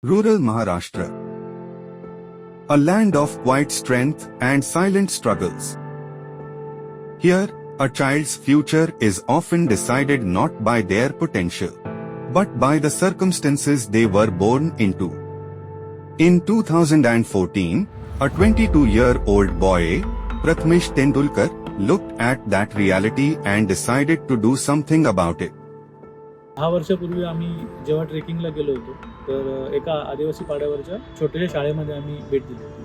Rural Maharashtra, a land of quiet strength and silent struggles. Here, a child's future is often decided not by their potential, but by the circumstances they were born into. In 2014, a 22-year-old boy, Prathamesh Tendulkar, looked at that reality and decided to do something about it. 10 वर्षापूर्वी आम्ही जेव्हा ट्रेकिंगला गेलो होतो तर एका आदिवासी पाड्यावरच्या छोट्याशा शाळेमध्ये आम्ही भेट दिली होती.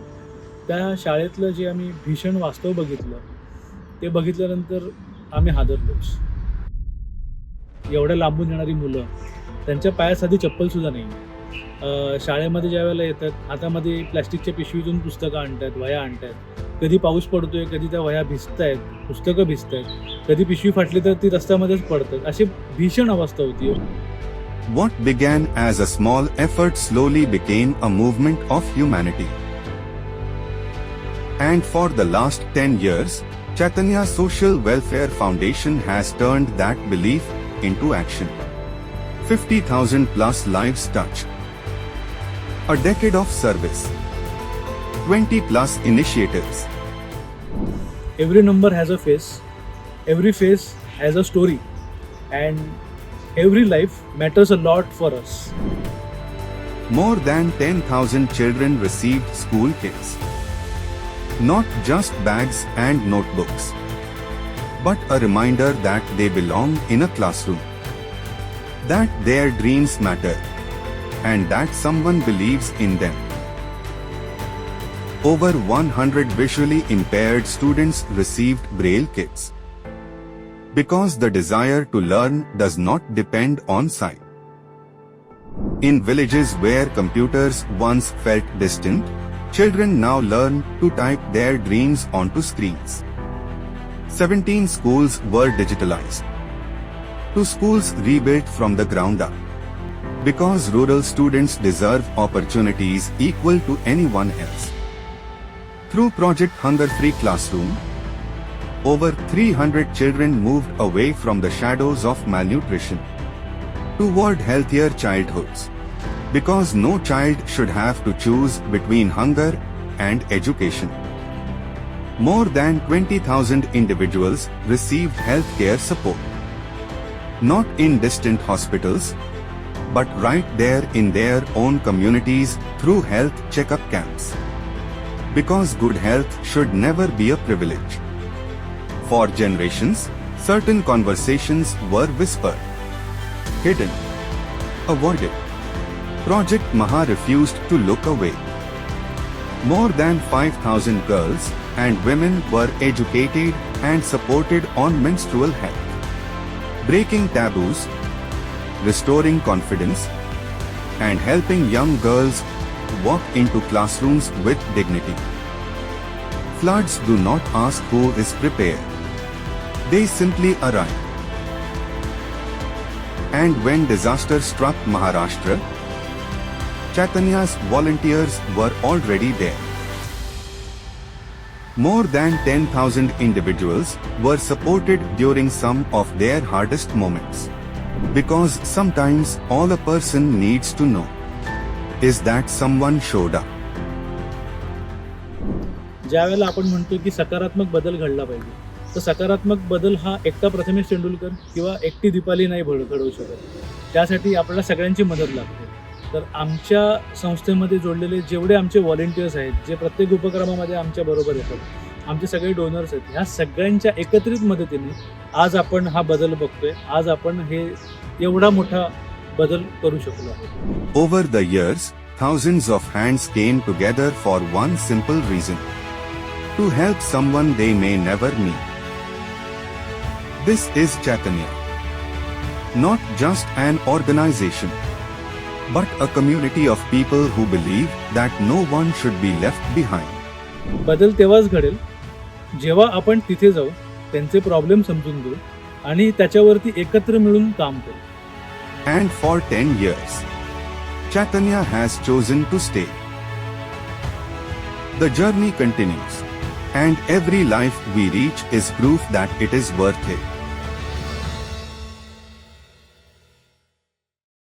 त्या शाळेतलं जे आम्ही भीषण वास्तव बघितलं ते बघितल्यानंतर आम्ही हादरलोच. एवढ्या लांबून येणारी मुलं, त्यांच्या पायात साधी चप्पलसुद्धा नाही. शाळेमध्ये ज्या वेळेला येतात हातामध्ये प्लॅस्टिकच्या पिशवीतून पुस्तकं आणतात, वह्या आणतात. कधी पाऊस पडतोय, कधी त्या वह्या भिजतायत, पुस्तकं भिजतायत, कधी पिशवी फाटली तर ती रस्त्यामध्येच पडतात. अशी भीषण अवस्था होती. What began as a small effort slowly became a movement of humanity. And for the last 10 years, Chaitanya Social Welfare Foundation has turned that belief into action. 50,000 plus lives touched. A decade of service. 20 plus initiatives. Every number has a face, every face has a story, and every life matters a lot for us. More than 10,000 children received school kits. Not just bags and notebooks, but a reminder that they belong in a classroom, that their dreams matter, and that someone believes in them. Over 100 visually impaired students received Braille kits. Because the desire to learn does not depend on sight. In villages where computers once felt distant, children now learn to type their dreams onto screens. 17 schools were digitalized. 2 schools rebuilt from the ground up. Because rural students deserve opportunities equal to anyone else. Through Project Hunger Free Classroom, over 300 children moved away from the shadows of malnutrition toward healthier childhoods. Because no child should have to choose between hunger and education. More than 20,000 individuals received healthcare support. Not in distant hospitals, but right there in their own communities through health checkup camps. Because good health should never be a privilege. For generations, certain conversations were whispered, hidden, avoided. Project Maha refused to look away. More than 5,000 girls and women were educated and supported on menstrual health. Breaking taboos, restoring confidence, and helping young girls walk into classrooms with dignity. Floods do not ask who is prepared. They simply arrive. And when disaster struck Maharashtra, Chaitanya's volunteers were already there. More than 10,000 individuals were supported during some of their hardest moments. Because sometimes all a person needs to know is that someone showed up. ज्या वेळेला आपण म्हणतो की सकारात्मक बदल घडला पाहिजे, तर सकारात्मक बदल हा एकटा प्रथमेश तेंडुलकर किंवा एकटी दीपाली नाही घडवू शकत. त्यासाठी आपल्याला सगळ्यांची मदत लागते. तर आमच्या संस्थेमध्ये जोडलेले जेवढे आमचे व्हॉलेंटियर्स आहेत, जे प्रत्येक उपक्रमामध्ये आमच्या बरोबर येतात, आमचे सगळे डोनर्स आहेत, ह्या सगळ्यांच्या एकत्रित मदतीने आज आपण हा बदल बघतोय. आज आपण हे एवढा मोठा बदल करू शकलो आहोत. Over the years, thousands of hands came together for one simple reason: to help someone they may never meet. This is Chaitanya. Not just an organization, but a community of people who believe that no one should be left behind. बदल तेव्हाच घडेल जेव्हा आपण तिथे जाऊ, त्यांचे problem समजून घेऊ आणि त्याच्यावरती एकत्र मिळून काम करू. And for 10 years, Chaitanya has chosen to stay. The journey continues, and every life we reach is proof that it is worth it.